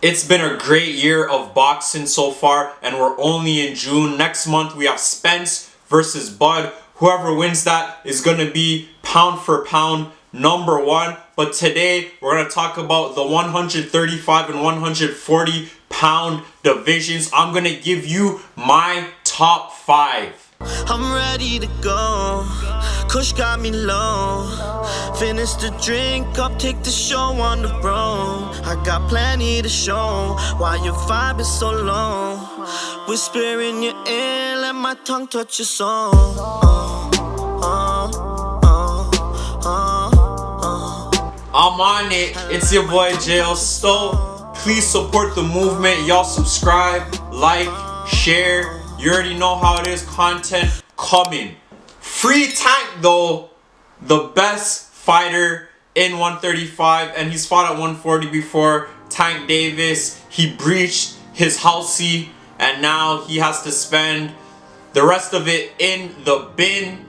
It's been a great year of boxing so far, and we're only in June. Next month we have Spence versus Bud. Whoever wins that is going to be pound for pound #1. But today we're going to talk about the 135 and 140 pound divisions. I'm going to give you my top 5. I'm ready to go. Kush got me low. Finish the drink up, take the show on the road. I got plenty to show. Why your vibe is so low? Whisper in your ear, let my tongue touch your soul. I'm on it. It's your boy Jayo Sto. Please support the movement. Y'all subscribe, like, share. You already know how it is. Content coming. Free Tank though, the best fighter in 135, and he's fought at 140 before. Tank Davis, he breached his housey, and now he has to spend the rest of it in the bin.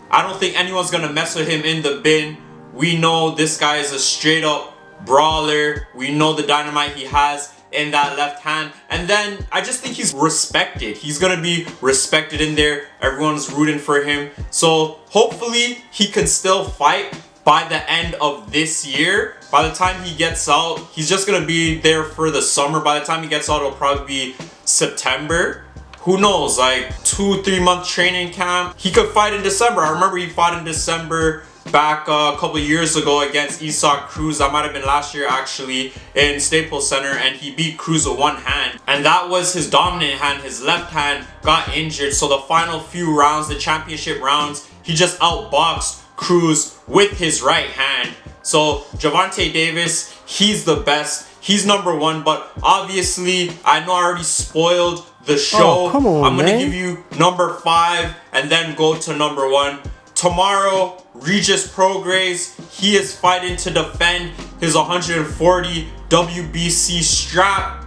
I don't think anyone's gonna mess with him in the bin. We know this guy is a straight up brawler. We know the dynamite he has in that left hand, and then I just think he's respected. He's gonna be respected in there. Everyone's rooting for him, so hopefully he can still fight by the end of this year. By the time he gets out, he's just gonna be there for the summer. By the time he gets out, it'll probably be September. Who knows, like 2-3 month training camp. He could fight in December. I remember he fought in December back a couple years ago against Isaac Cruz. That might have been last year actually, in Staples Center, and he beat Cruz with one hand, and that was his dominant hand. His left hand got injured, so the final few rounds, the championship rounds, he just outboxed Cruz with his right hand. So Gervonta Davis, he's the best. He's #1, but obviously I know I already spoiled the show. Oh, come on, I'm gonna man. give you #5 and then go to #1. Tomorrow, Regis Prograis, he is fighting to defend his 140 WBC strap.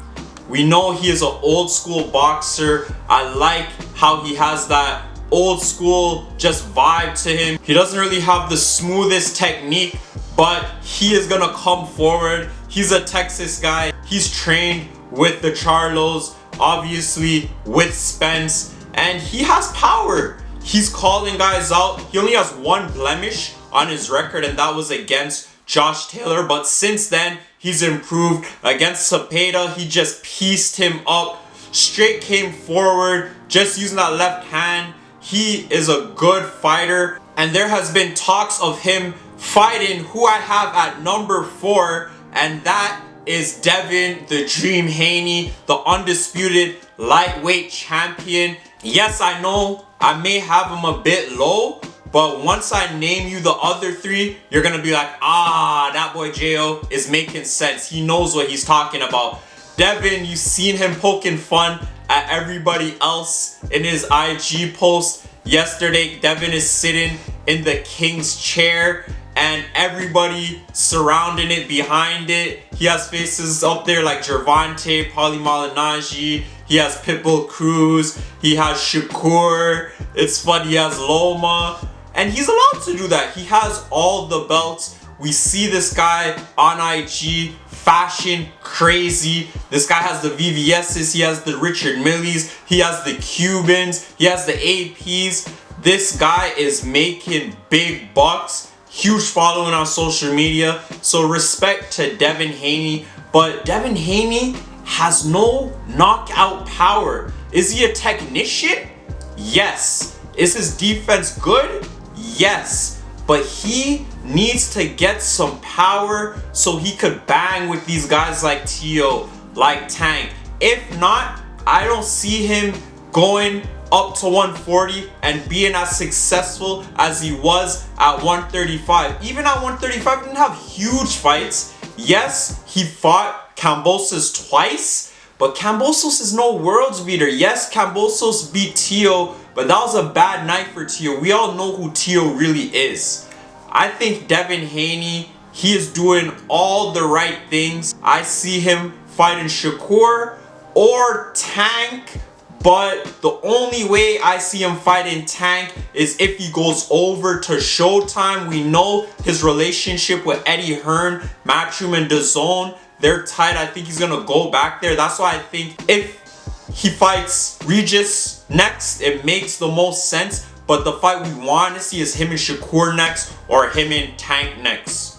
We know he is an old school boxer. I like how he has that old school just vibe to him. He doesn't really have the smoothest technique, but he is gonna come forward. He's a Texas guy. He's trained with the Charlos, obviously with Spence, and he has power. He's calling guys out. He only has one blemish on his record, and that was against Josh Taylor. But since then, he's improved. Against Cepeda, he just pieced him up. Straight came forward, just using that left hand. He is a good fighter, and there has been talks of him fighting who I have at #4, and that is Devin the Dream Haney, the undisputed lightweight champion. Yes, I know I may have him a bit low, but once I name you the other 3, you're gonna be like, ah, that boy Jayo is making sense. He knows what he's talking about. Devin, you've seen him poking fun at everybody else in his IG post. Yesterday, Devin is sitting in the king's chair, and everybody surrounding it, behind it. He has faces up there like Gervonta, Paulie Malignaggi. He has Pitbull Cruz. He has Shakur. It's funny, he has Loma. And he's allowed to do that. He has all the belts. We see this guy on IG, fashion crazy. This guy has the VVS's. He has the Richard Milles. He has the Cubans. He has the APs. This guy is making big bucks. Huge following on social media, so respect to Devin Haney. But Devin Haney has no knockout power. Is he a technician? Yes. Is his defense good? Yes. But he needs to get some power so he could bang with these guys like Tio, like Tank. If not, I don't see him going up to 140 and being as successful as he was at 135. Even at 135, he didn't have huge fights. Yes, he fought Kambosos twice, but Kambosos is no world's beater. Yes, Kambosos beat Tio, but that was a bad night for Tio. We all know who Tio really is. I think Devin Haney, he is doing all the right things. I see him fighting Shakur or Tank, but the only way I see him fighting Tank is if he goes over to Showtime. We know his relationship with Eddie Hearn, Matchroom and DAZN. They're tight. I think he's gonna go back there. That's why I think if he fights Regis next, it makes the most sense. But the fight we want to see is him and Shakur next, or him and Tank next.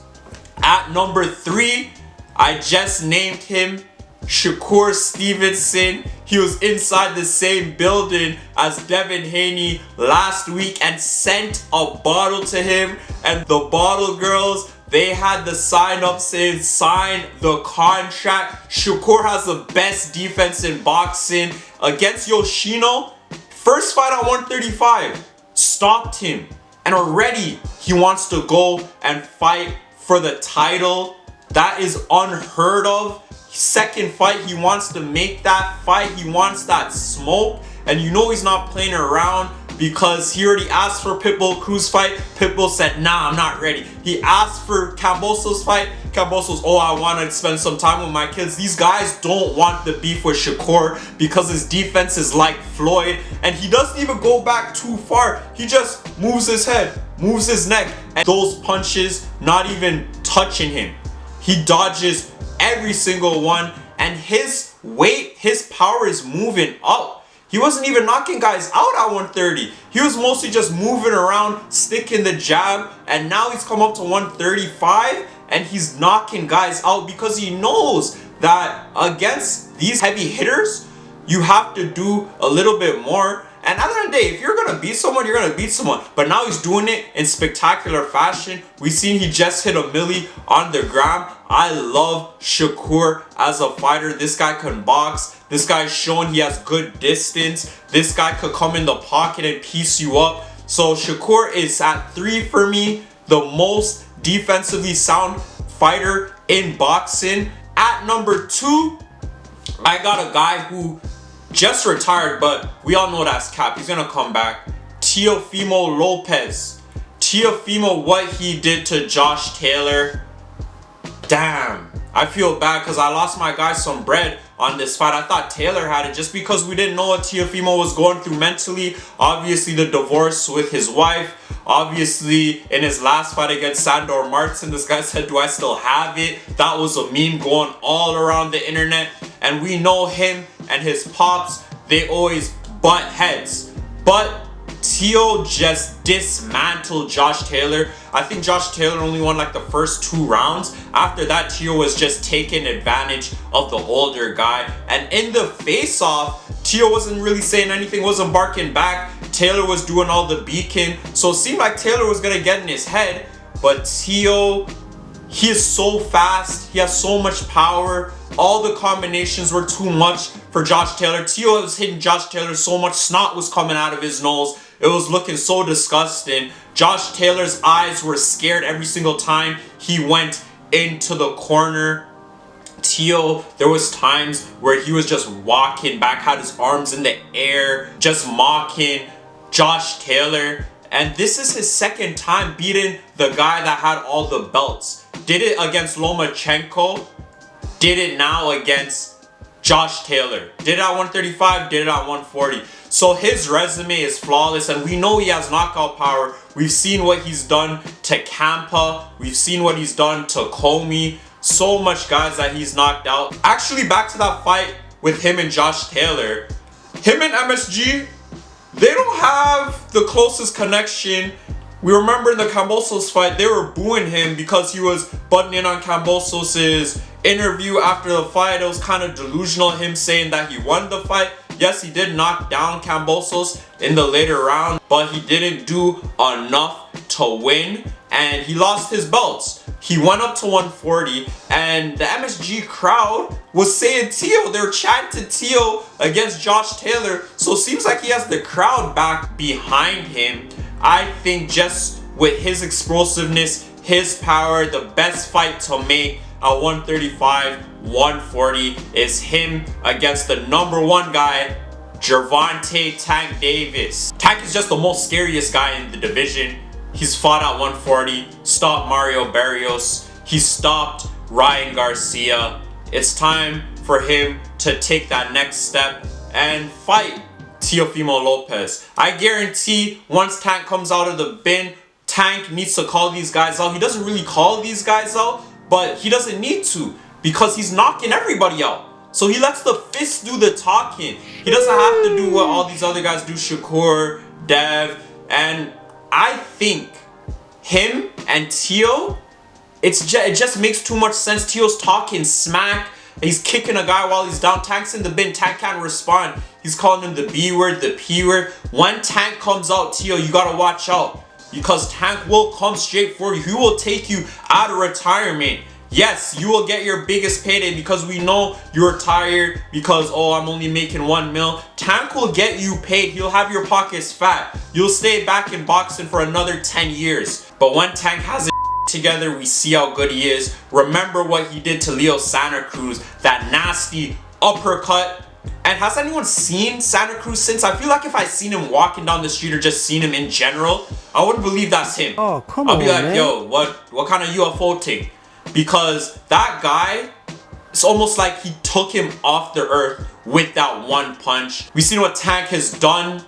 At number 3, I just named him Shakur Stevenson. He was inside the same building as Devin Haney last week and sent a bottle to him. And the bottle girls, they had the sign up saying sign the contract. Shakur has the best defense in boxing. Against Yoshino, first fight at 135, stopped him. And already he wants to go and fight for the title. That is unheard of. Second fight, he wants to make that fight. He wants that smoke. And you know he's not playing around, because he already asked for Pitbull Cruz fight. Pitbull said, nah, I'm not ready. He asked for Kambosos fight. Kambosos, oh, I want to spend some time with my kids. These guys don't want the beef with Shakur because his defense is like Floyd. And he doesn't even go back too far. He just moves his head, moves his neck. And those punches not even touching him. He dodges every single one. And his weight, his power is moving up. He wasn't even knocking guys out at 130. He was mostly just moving around, sticking the jab. And now he's come up to 135 and he's knocking guys out because he knows that against these heavy hitters, you have to do a little bit more. And at the end of the day, if you're going to beat someone, you're going to beat someone. But now he's doing it in spectacular fashion. We've seen he just hit a milli on the gram. I love Shakur as a fighter. This guy can box. This guy's showing he has good distance. This guy could come in the pocket and piece you up. So Shakur is at 3 for me. The most defensively sound fighter in boxing. At number 2, I got a guy who just retired, but we all know that's cap. He's gonna come back. Teofimo Lopez. Teofimo, what he did to Josh Taylor. Damn. I feel bad because I lost my guy some bread on this fight. I thought Taylor had it just because we didn't know what Teofimo was going through mentally. Obviously, the divorce with his wife. Obviously, in his last fight against Sandor Martin, this guy said, do I still have it? That was a meme going all around the internet. And we know him and his pops, they always butt heads. But Teo just dismantled Josh Taylor. I think Josh Taylor only won like the first 2 rounds. After that, Teo was just taking advantage of the older guy. And in the face-off, Teo wasn't really saying anything, wasn't barking back. Taylor was doing all the beaking. So it seemed like Taylor was going to get in his head. But Teo, he is so fast. He has so much power. All the combinations were too much for Josh Taylor. Teo was hitting Josh Taylor so much, snot was coming out of his nose. It was looking so disgusting. Josh Taylor's eyes were scared every single time he went into the corner. Teo, there was times where he was just walking back, had his arms in the air, just mocking Josh Taylor. And this is his second time beating the guy that had all the belts. Did it against Lomachenko. Did it now against Josh Taylor. Did it at 135, did it at 140. So his resume is flawless and we know he has knockout power. We've seen what he's done to Kampa. We've seen what he's done to Comey. So much guys that he's knocked out. Actually, back to that fight with him and Josh Taylor. Him and MSG, they don't have the closest connection. We remember in the Kambosos fight, they were booing him because he was butting in on Kambosos' interview after the fight. It was kind of delusional, him saying that he won the fight. Yes, he did knock down Kambosos in the later round, but he didn't do enough to win, and he lost his belts. He went up to 140, and the MSG crowd was saying Teo. They were chanting Teo against Josh Taylor, so it seems like he has the crowd back behind him. I think just with his explosiveness, his power, the best fight to make at 135, 140 is him against the number 1 guy, Gervonta Tank Davis. Tank is just the most scariest guy in the division. He's fought at 140, stopped Mario Barrios, he stopped Ryan Garcia. It's time for him to take that next step and fight Teofimo Lopez. I guarantee once Tank comes out of the bin, Tank needs to call these guys out. He doesn't really call these guys out, but he doesn't need to. because he's knocking everybody out. So he lets the fist do the talking. He doesn't have to do what all these other guys do, Shakur, Dev, and I think him and Tio, it just makes too much sense. Tio's talking smack. He's kicking a guy while he's down. Tank's in the bin. Tank can't respond. He's calling him the B word, the P word. When Tank comes out, Tio, you gotta watch out, because Tank will come straight for you. He will take you out of retirement. Yes, you will get your biggest payday because we know you're tired because, oh, I'm only making 1 mil. Tank will get you paid. He'll have your pockets fat. You'll stay back in boxing for another 10 years. But when Tank has it together, we see how good he is. Remember what he did to Leo Santa Cruz, that nasty uppercut. And has anyone seen Santa Cruz since? I feel like if I seen him walking down the street or just seen him in general, I wouldn't believe that's him. Oh, come on, I'll be like, man. yo, what kind of UFO thing? Because that guy, it's almost like he took him off the earth with that one punch. We've seen what Tank has done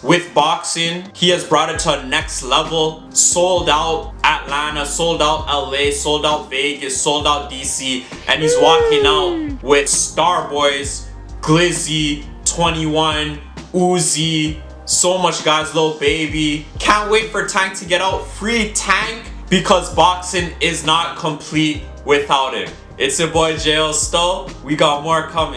with boxing. He has brought it to a next level. Sold out Atlanta, sold out LA, sold out Vegas, sold out DC, and he's walking out with star boys, Glizzy, 21, Uzi, so much guys, Lil Baby. Can't wait for Tank to get out. Free Tank, because boxing is not complete without him. It's your boy Jayo Sto. We got more coming.